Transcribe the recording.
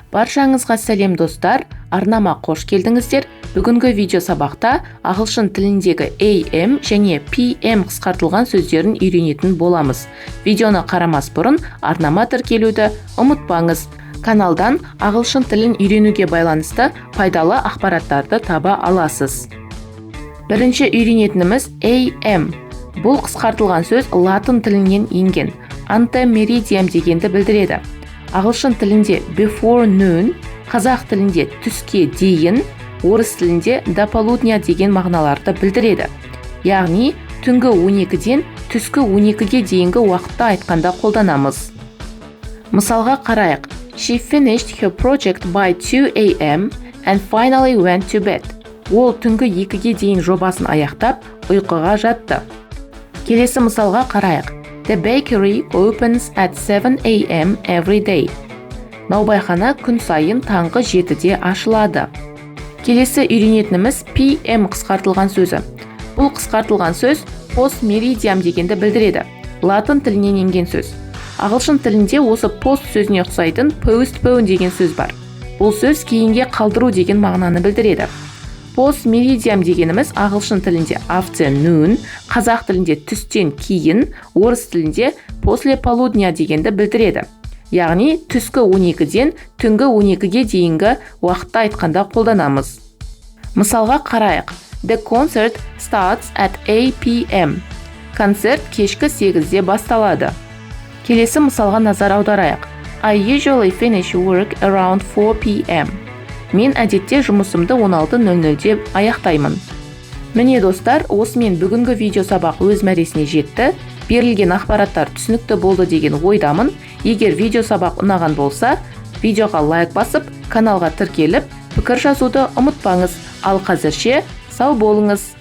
Баршаңызға сәлем достар, арнама қош келдіңіздер. Бүгінгі видео сабақта ағылшын тіліндегі AM және PM қысқартылған сөздерін үйренетін боламыз. Видеоны қарамас бұрын арнама тіркелуді ұмытпаңыз. Каналдан ағылшын тілін үйренуге байланысты пайдалы ақпараттарды таба аласыз. Бірінші үйренетініміз AM. Бұл қысқартылған сөз латын тілінен енген. Ante meridiem дегенді білдіреді. Ағылшын тілінде before noon, қазақ тілінде түске дейін, орыс тілінде до полудня деген мағыналарды білдіреді. Яғни, түнгі 12-ден түскі 12-ге дейінгі уақытта айтқанда қолданамыз. Мысалға қарайық. She finished her project by 2 a.m. and finally went to bed. Ол түнгі 2-ге дейін жобасын аяқтап, ұйқыға жатты. Келесі мысалға қарайық. The bakery opens at 7 a.m. every day. Наубайхана күн сайын таңғы 7-де ашылады. Келесі үйренетініміз PM қысқартылған сөзі. Бұл қысқартылған сөз post meridiem дегенді білдіреді. Латын тілінен енген сөз. Ағылшын тілінде осы post сөзіне ұқсайтын postpone деген сөз бар. Бұл сөз кейінге қалдыру деген мағынаны білдіреді. Post meridiem дегеніміз ағылшын тілінде afternoon, қазақ тілінде түстен кейін, орыс тілінде после полудня дегенді білдіреді. Яғни түскі 12-ден түнгі 12-ге дейінгі уақытта айтқанда қолданамыз. Мысалға қарайық. The concert starts at 8 p.m. Концерт кешкі 8-де басталады. Келесі мысалға назар аударайық. I usually finish work around 4 p.m. Мен әдетте жұмысымды 16:00-де аяқтаймын. Міне достар, осымен бүгінгі видео сабақ өз мәресіне жетті. Берілген ақпараттар түсінікті болды деген ойдамын. Егер видео сабақ ұнаған болса, видеоға лайк басып, каналға тіркеліп, пікір жазуды ұмытпаңыз. Ал қазірше сау болыңыз.